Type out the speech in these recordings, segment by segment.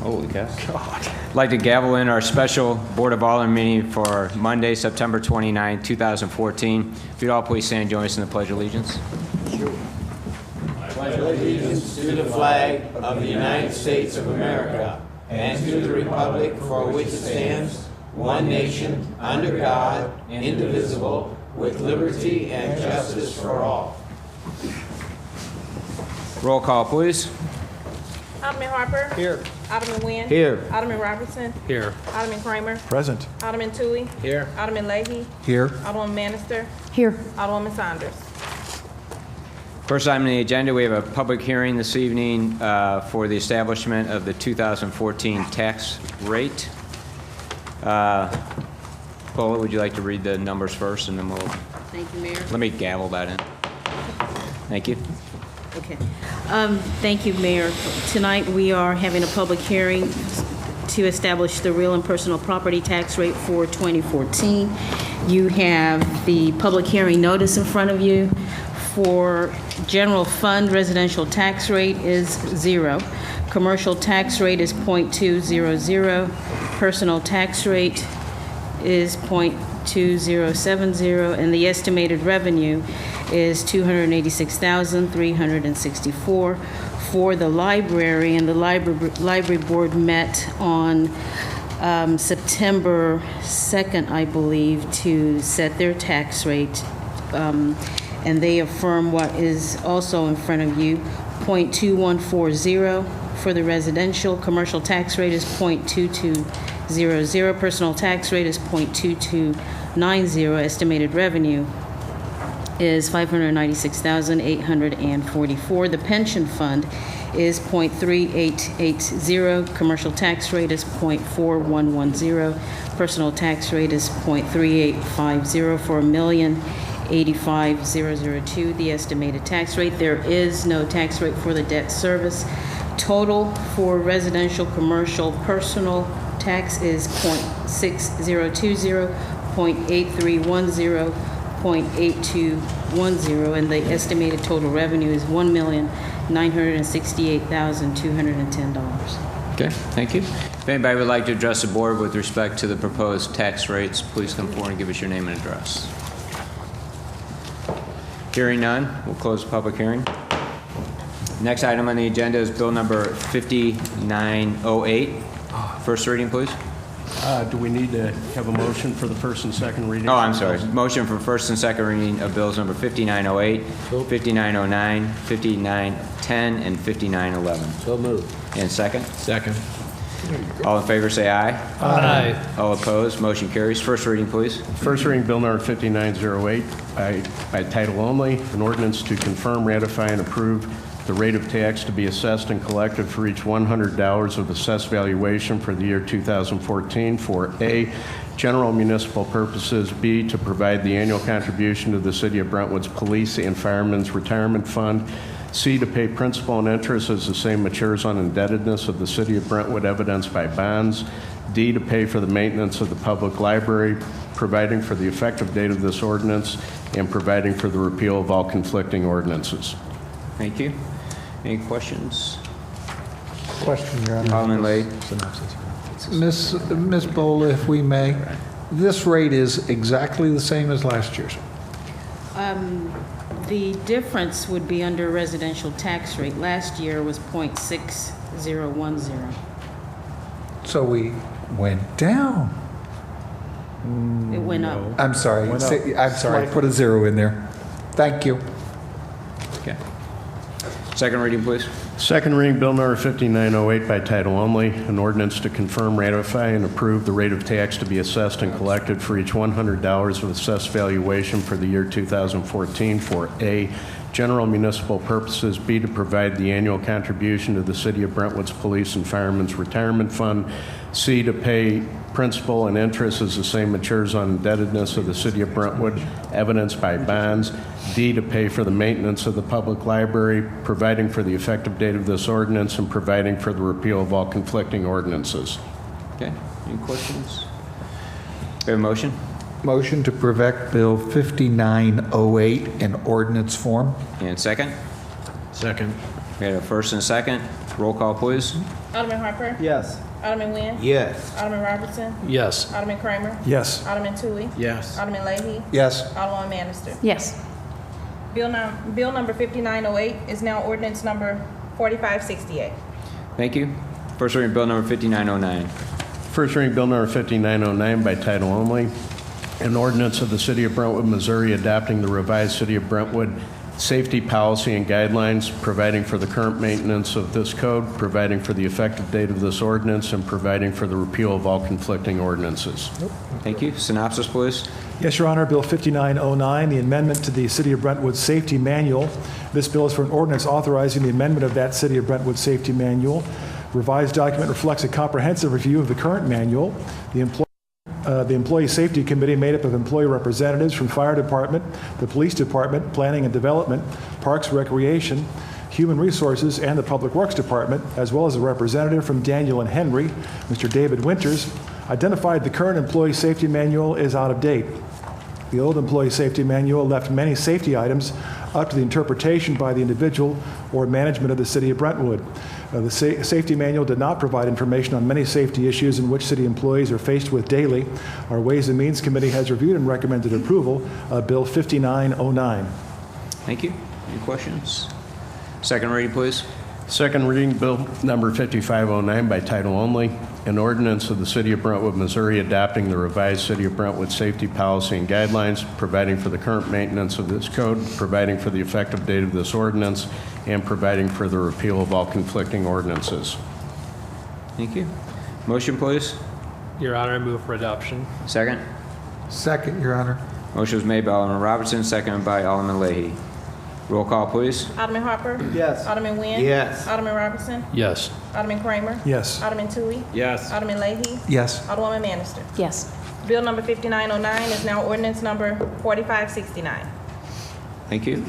Holy cow. God. I'd like to gavel in our special Board of Alderman meeting for Monday, September 29, 2014. If you'd all please stand and join us in the Pledge of Allegiance. Pledge allegiance to the flag of the United States of America and to the republic for which it stands, one nation, under God, indivisible, with liberty and justice for all. Roll call, please. Alderman Harper. Here. Alderman Nguyen. Here. Alderman Robertson. Here. Alderman Kramer. Present. Alderman Toohey. Here. Alderman Leahy. Here. Alderman Manister. Here. Alderwoman Saunders. First item on the agenda, we have a public hearing this evening for the establishment of the 2014 tax rate. Paula, would you like to read the numbers first, and then we'll... Thank you, Mayor. Let me gavel that in. Thank you. Okay. Thank you, Mayor. Tonight, we are having a public hearing to establish the real and personal property tax rate for 2014. You have the public hearing notice in front of you. For general fund, residential tax rate is 0. Commercial tax rate is 0.200. Personal tax rate is 0.2070, and the estimated revenue is $286,364 for the library. And the library board met on September 2nd, I believe, to set their tax rate. And they affirm what is also in front of you, 0.2140 for the residential. Commercial tax rate is 0.2200. Personal tax rate is 0.2290. Estimated revenue is $596,844. The pension fund is 0.3880. Commercial tax rate is 0.4110. Personal tax rate is 0.3850 for $1,085,002. The estimated tax rate. There is no tax rate for the debt service. Total for residential, commercial, personal tax is 0.6020, 0.8310, 0.8210, and the estimated total revenue is $1,968,210. Okay, thank you. If anybody would like to address the board with respect to the proposed tax rates, please come forward and give us your name and address. Hearing none, we'll close the public hearing. Next item on the agenda is bill number 5908. First reading, please. Do we need to have a motion for the first and second reading? Oh, I'm sorry. Motion for first and second reading of bills number 5908, 5909, 5910, and 5911. So moved. And second? Second. All in favor say aye. Aye. All opposed, motion carries. First reading, please. First reading, bill number 5908, by title only, an ordinance to confirm, ratify, and approve the rate of tax to be assessed and collected for each $100 of assessed valuation for the year 2014 for A, general municipal purposes, B, to provide the annual contribution to the City of Brentwood's Police and Firemen's Retirement Fund, C, to pay principal and interest as the same matures on indebtedness of the City of Brentwood evidenced by bonds, D, to pay for the maintenance of the public library, providing for the effective date of this ordinance, and providing for the repeal of all conflicting ordinances. Thank you. Any questions? Question, Your Honor. Alderman Leahy. Ms. Bola, if we may, this rate is exactly the same as last year's. The difference would be under residential tax rate. Last year was 0.6010. So we went down. It went up. I'm sorry. I'm sorry. Put a 0 in there. Thank you. Okay. Second reading, please. Second reading, bill number 5908 by title only, an ordinance to confirm, ratify, and approve the rate of tax to be assessed and collected for each $100 of assessed valuation for the year 2014 for A, general municipal purposes, B, to provide the annual contribution to the City of Brentwood's Police and Firemen's Retirement Fund, C, to pay principal and interest as the same matures on indebtedness of the City of Brentwood, evidenced by bonds, D, to pay for the maintenance of the public library, providing for the effective date of this ordinance, and providing for the repeal of all conflicting ordinances. Okay. Any questions? We have a motion? Motion to perfect Bill 5908 in ordinance form. And second? Second. We have a first and a second. Roll call, please. Alderman Harper. Yes. Alderman Nguyen. Yes. Alderman Robertson. Yes. Alderman Kramer. Yes. Alderman Toohey. Yes. Alderman Leahy. Yes. Alderwoman Bannister. Yes. Bill number 5908 is now ordinance number 4568. Thank you. First reading Bill number 5909. First reading Bill number 5909 by title only. An ordinance of the City of Brentwood, Missouri adopting the revised City of Brentwood safety policy and guidelines, providing for the current maintenance of this code, providing for the effective date of this ordinance, and providing for the repeal of all conflicting ordinances. Thank you. Synopsis, please. Yes, Your Honor, Bill 5909, the amendment to the City of Brentwood Safety Manual. This bill is for an ordinance authorizing the amendment of that City of Brentwood Safety Manual. Revised document reflects a comprehensive review of the current manual. The Employee Safety Committee, made up of employee representatives from Fire Department, the Police Department, Planning and Development, Parks, Recreation, Human Resources, and the Public Works Department, as well as a representative from Daniel and Henry, Mr. David Winters, identified the current Employee Safety Manual is out of date. The old Employee Safety Manual left many safety items up to the interpretation by the individual or management of the City of Brentwood. The Safety Manual did not provide information on many safety issues in which city employees are faced with daily. Our Ways and Means Committee has reviewed and recommended approval of Bill 5909. Thank you. Any questions? Second reading, please. Second reading Bill number 5509 by title only. An ordinance of the City of Brentwood, Missouri adopting the revised City of Brentwood safety policy and guidelines, providing for the current maintenance of this code, providing for the effective date of this ordinance, and providing for the repeal of all conflicting ordinances. Thank you. Motion, please. Your Honor, I move for adoption. Second. Second, Your Honor. Motion was made by Alderman Robertson, seconded by Alderman Leahy. Roll call, please. Alderman Harper. Yes. Alderman Nguyen. Yes. Alderman Robertson. Yes. Alderman Kramer. Yes. Alderman Toohey. Yes. Alderman Leahy. Yes. Alderwoman Bannister. Yes. Bill number 5909 is now ordinance number 4569. Thank you.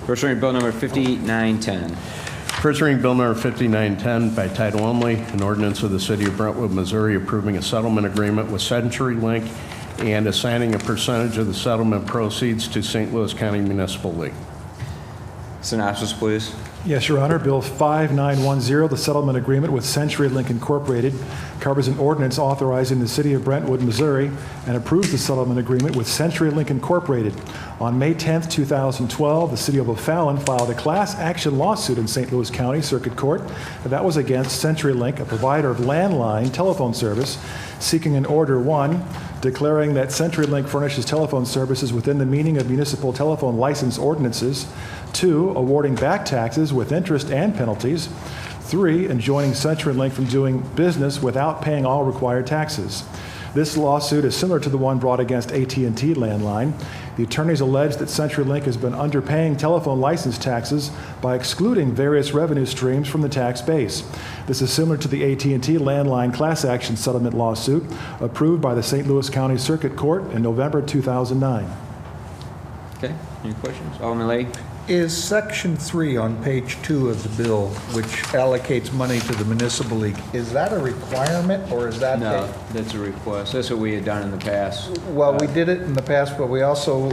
First reading Bill number 5910. First reading Bill number 5910 by title only, an ordinance of the City of Brentwood, Missouri approving a settlement agreement with CenturyLink and assigning a percentage of the settlement proceeds to St. Louis County Municipal League. Synopsis, please. Yes, Your Honor. Bill 5910, the settlement agreement with CenturyLink Incorporated, covers an ordinance authorizing the City of Brentwood, Missouri, and approves the settlement agreement with CenturyLink Incorporated. On May 10, 2012, the City of O'Fallon filed a class action lawsuit in St. Louis County Circuit Court. That was against CenturyLink, a provider of landline telephone service, seeking an Order 1, declaring that CenturyLink furnishes telephone services within the meaning of municipal telephone license ordinances. 2, awarding back taxes with interest and penalties. 3, enjoining CenturyLink from doing business without paying all required taxes. This lawsuit is similar to the one brought against AT&T Landline. The attorneys allege that CenturyLink has been underpaying telephone license taxes by excluding various revenue streams from the tax base. This is similar to the AT&T Landline class action settlement lawsuit approved by the St. Louis County Circuit Court in November 2009. Okay. Any questions? Alderman Leahy. Is Section 3 on page 2 of the bill, which allocates money to the municipal league, is that a requirement or is that? No, that's a request. That's what we had done in the past. Well, we did it in the past, but we also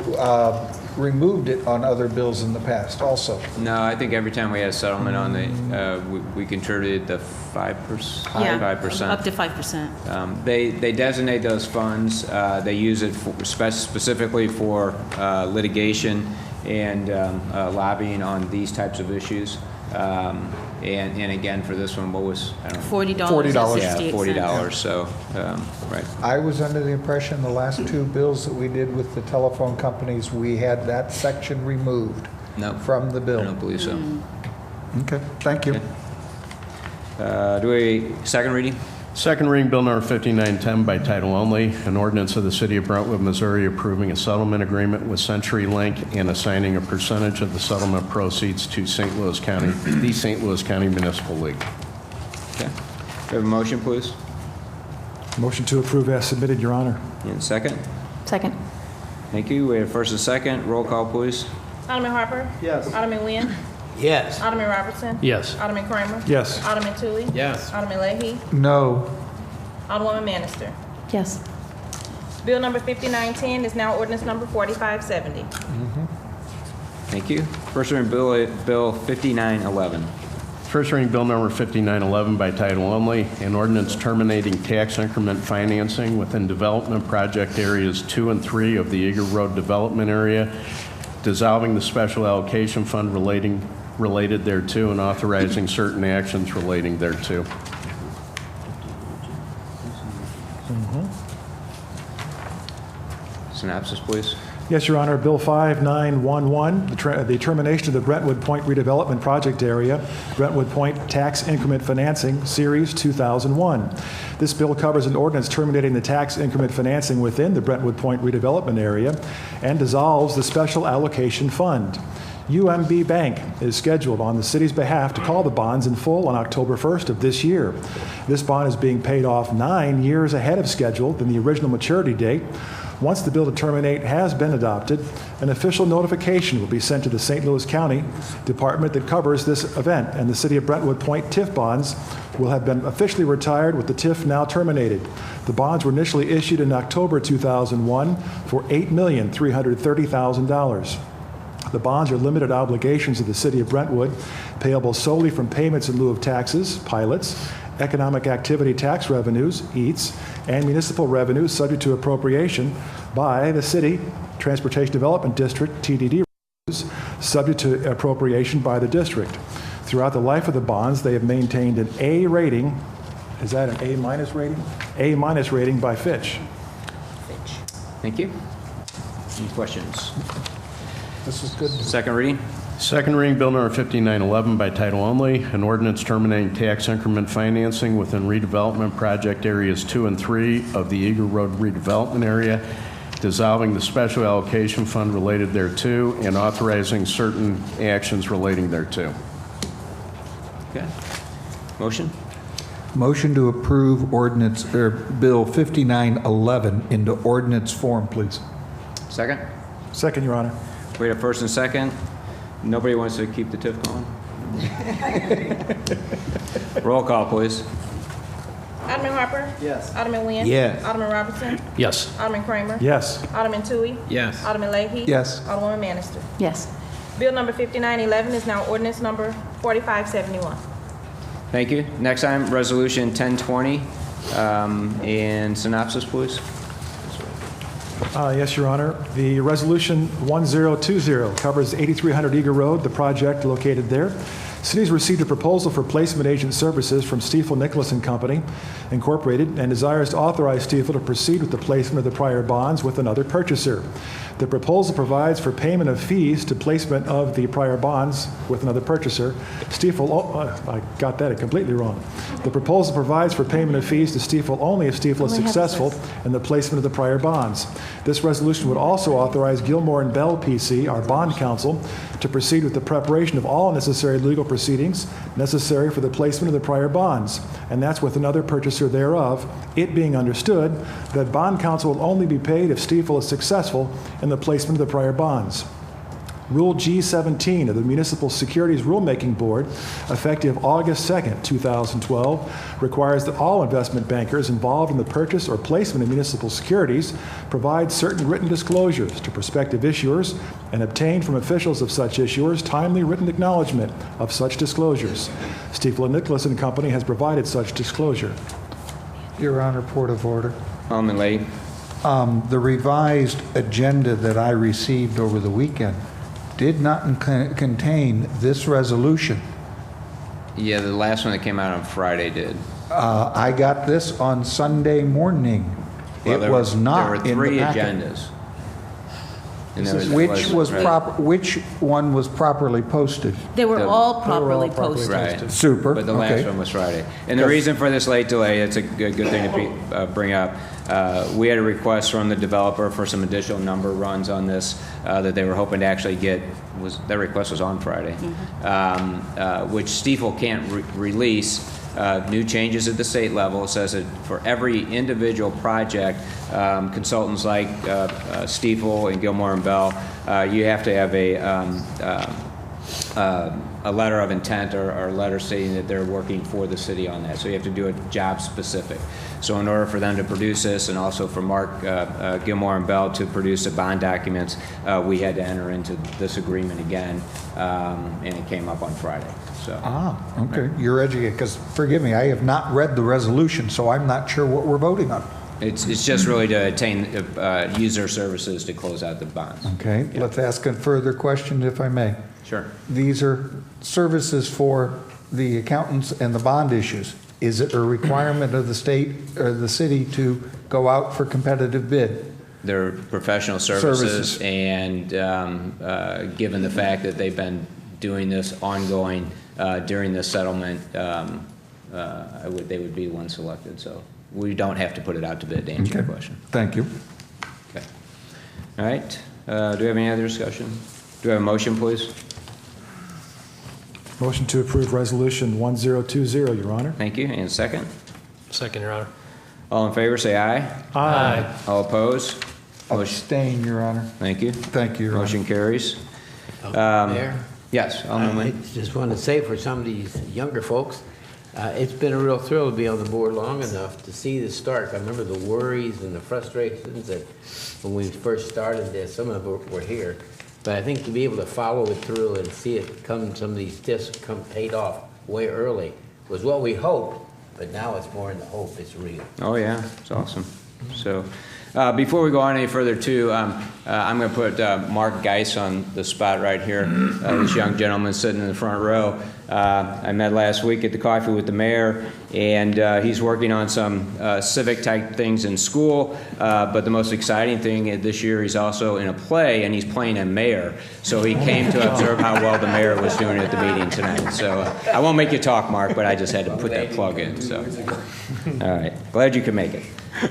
removed it on other bills in the past also. No, I think every time we had a settlement on the, we contributed the 5%. Yeah, 5%. up to 5%. They designate those funds. They use it specifically for litigation and lobbying on these types of issues. And again, for this one, what was, I don't know. $40. Yeah, $40, so, right. I was under the impression the last 2 bills that we did with the telephone companies, we had that section removed No, from the I bill. don't believe so. Okay, thank you. Do we, second reading? Second reading Bill number 5910 by title only, an ordinance of the City of Brentwood, Missouri approving a settlement agreement with CenturyLink and assigning a percentage of the settlement proceeds to St. Louis County, the St. Louis County Municipal League. Okay. Do we have a motion, please? Motion to approve as submitted, Your Honor. And second? Second. Thank you. We have first and second. Roll call, please. Alderman Harper. Yes. Alderman Nguyen. Yes. Alderman Robertson. Yes. Alderman Kramer. Yes. Alderman Toohey. Yes. Alderman Leahy. No. Alderwoman Bannister. Yes. Bill number 5910 is now ordinance number 4570. Thank you. First reading Bill 5911. First reading Bill Number 5911 by title only, an ordinance terminating tax increment financing within development project areas 2 and 3 of the Eagle Road Development Area, dissolving the special allocation fund related thereto, and authorizing certain actions relating thereto. Synopsis, please. Yes, Your Honor. Bill 5911, the termination of the Brentwood Point redevelopment project area, Brentwood Point tax increment financing, Series 2001. This bill covers an ordinance terminating the tax increment financing within the Brentwood Point redevelopment area and dissolves the special allocation fund. UMB Bank is scheduled on the city's behalf to call the bonds in full on October 1st of this year. This bond is being paid off 9 years ahead of schedule than the original maturity date. Once the bill to terminate has been adopted, an official notification will be sent to the St. Louis County department that covers this event, and the City of Brentwood Point TIF bonds will have been officially retired with the TIF now terminated. The bonds were initially issued in October 2001 for $8,330,000. The bonds are limited obligations of the City of Brentwood, payable solely from payments in lieu of taxes, pilots, economic activity tax revenues, EATs, and municipal revenues subject to appropriation by the City Transportation Development District, TDD revenues, subject to appropriation by the district. Throughout the life of the bonds, they have maintained an A rating. Is that an A- rating? A- rating by Fitch. Thank you. Any questions? This is good. Second reading? Second reading Bill Number 5911 by title only, an ordinance terminating tax increment financing within redevelopment project areas 2 and 3 of the Eagle Road redevelopment area, dissolving the special allocation fund related thereto, and authorizing certain actions relating thereto. Okay. Motion? Motion to approve ordinance, or Bill 5911 into ordinance form, please. Second? Second, Your Honor. We have first and second. Nobody wants to keep the TIF going? Roll call, please. Alderman Harper? Yes. Alderman Nguyen? Yes. Alderman Robertson? Yes. Alderman Kramer? Yes. Alderman Tui? Yes. Alderman Leahy? Yes. Alderwoman Bannister? Yes. Bill number 5911 is now ordinance number 4571. Thank you. Next item, Resolution 1020. And synopsis, please. Yes, Your Honor. The Resolution 1020 covers 8300 Eagle Road, the project located there. City's received a proposal for placement agent services from Stiefel Nicholas and Company, Incorporated, and desires to authorize Stiefel to proceed with the placement of the prior bonds with another purchaser. The proposal provides for payment of fees to placement of the prior bonds with another purchaser. I got that completely wrong. The proposal provides for payment of fees to Stiefel only if Stiefel is successful in the placement of the prior bonds. This resolution would also authorize Gilmore and Bell PC, our bond counsel, to proceed with the preparation of all necessary legal proceedings necessary for the placement of the prior bonds, and that's with another purchaser thereof, it being understood that bond counsel will only be paid if Stiefel is successful in the placement of the prior bonds. Rule G17 of the Municipal Securities Rulemaking Board, effective August 2nd, 2012, requires that all investment bankers involved in the purchase or placement of municipal securities provide certain written disclosures to prospective issuers and obtain from officials of such issuers timely written acknowledgement of such disclosures. Stiefel & Nicholas and Company has provided such disclosure. Your Honor, point of order. Alderman Leahy. The revised agenda that I received over the weekend did not contain this resolution. Yeah, the last one that came out on Friday did. I got this on Sunday morning. Well, It was not There in were the three packet. agendas. And there Which one was properly posted? They were all properly properly posted. Right. Super, But the last okay. one was Friday. And the reason for this late delay, it's a good thing to bring up. We had a request from the developer for some additional number runs on this that they were hoping to actually get. That request was on Friday, which Stiefel can't release. New changes at the state level. It says that for every individual project, consultants like a letter of intent or a letter stating that they're working for the city on that. So you have to do it job specific. So in order for them to produce this, and also for Mark Gilmore and Bell to produce the bond documents, we had to enter into this agreement again, and it came up on Friday. So. Okay, you're educated, because forgive me, I have not read the resolution, so I'm not sure what we're voting on. It's just really to attain, use their services to close out the bonds. Okay, let's ask a further question if I may. Sure. These are services for the accountants and the bond issues. Is it a requirement of the state or the city to go out for competitive bid? Their professional services. And given the fact that they've been doing this ongoing during the settlement, they would be one selected. So we don't have to put it out to bid to answer your question. Thank you. Okay. All right. Do we have any other discussion? Do we have a motion, please? Motion to approve Resolution 1020, Your Honor. Thank you. And second? Second, Your Honor. All in favor, say aye. Aye. All opposed? Motion. Abstain, Your Honor. Thank you. Thank you, Your Honor. Motion carries. Mayor? Yes, Alderman I Wynn. just want to say for some of these younger folks, it's been a real thrill to be on the board long enough to see this start. I remember the worries and the frustrations that when we first started this, some of them were here. But I think to be able to follow it through and see it come, some of these TIFs come paid off way early was what we hoped, but now it's more in the hope, it's real. Oh, yeah, it's awesome. So, before we go on any further, too, I'm going to put Mark Geis on the spot right here. This young gentleman sitting in the front row. I met last week at the Coffee with the Mayor, and he's working on some civic-type things in school. But the most exciting thing this year, he's also in a play, and he's playing a mayor. So he came to observe how well the mayor was doing at the meeting tonight. So I won't make you talk, Mark, but I just had to put that plug in. So, all right, glad you could make it.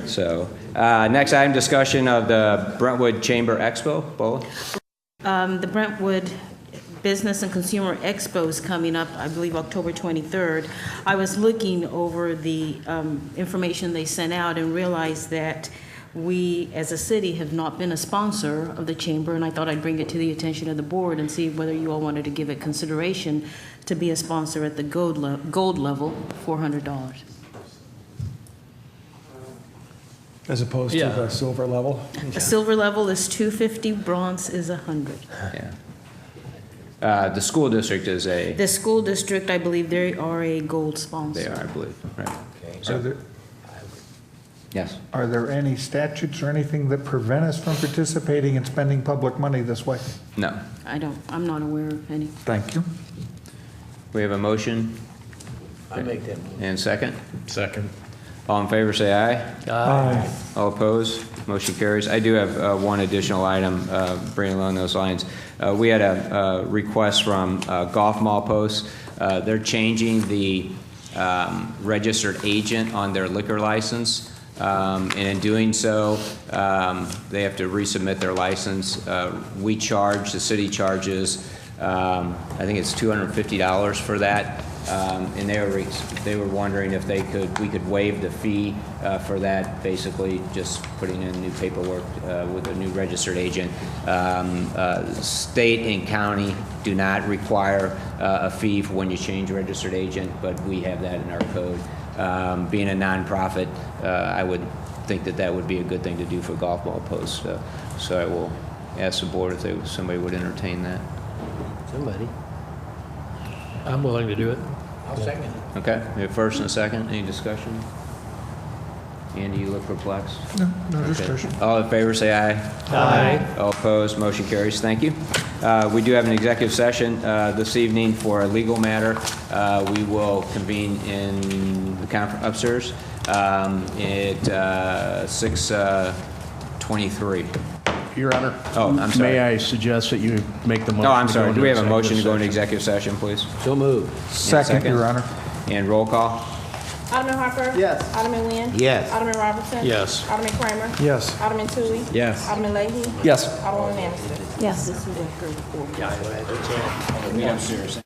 So, next item, discussion of the Brentwood Chamber Expo. Bola? The Brentwood Business and Consumer Expo is coming up, I believe, October 23rd. I was looking over the information they sent out and realized that we, as a city, have not been a sponsor of the chamber, and I thought I'd bring it to the attention of the board and see whether you all wanted to give it consideration to be a sponsor at the gold level, $400. As opposed to the silver level. A silver level is $250, bronze is $100. Yeah. The school district is a... The school district, I believe, they are a gold sponsor. They are, I believe, right. Okay. Yes. Are there any statutes or anything that prevent us from participating and spending public money this way? No. I'm not aware of any. Thank you. We have a motion I make that move. and second. Second. All in favor, say aye. Aye. All opposed? Motion carries. I do have one additional item, bringing along those lines. We had a request from Golf Mall Post. They're changing the registered agent on their liquor license. And in doing so, they have to resubmit their license. We charge, the city charges, I think it's $250 for that. And they were wondering if we could waive the fee for that, basically just putting in new paperwork with a new registered agent. State and county do not require a fee for when you change a registered agent, but we have that in our code. Being a nonprofit, I would think that would be a good thing to do for Golf Ball Post. So I will ask the board if somebody would entertain that. Somebody. I'm willing to do it. I'll second it. Okay, we have first and a second. Any discussion? Andy, you look perplexed. No discussion. All in favor, say aye. Aye. All opposed, motion carries. Thank you. We do have an executive session this evening for a legal matter. We will convene in the conference upstairs at 6:23. Your Honor. Oh, I'm sorry. May I suggest that you make the motion? No, I'm to go sorry. into Do we have a motion to go into executive executive session, please? So moved. Second, Your Honor. And roll call? Alderman Harper? Yes. Alderman Nguyen? Yes. Alderman Robertson? Yes. Alderman Kramer? Yes. Alderman Toohey? Yes. Alderman Leahy? Yes. Alderwoman Anderson? Yes. Meet upstairs.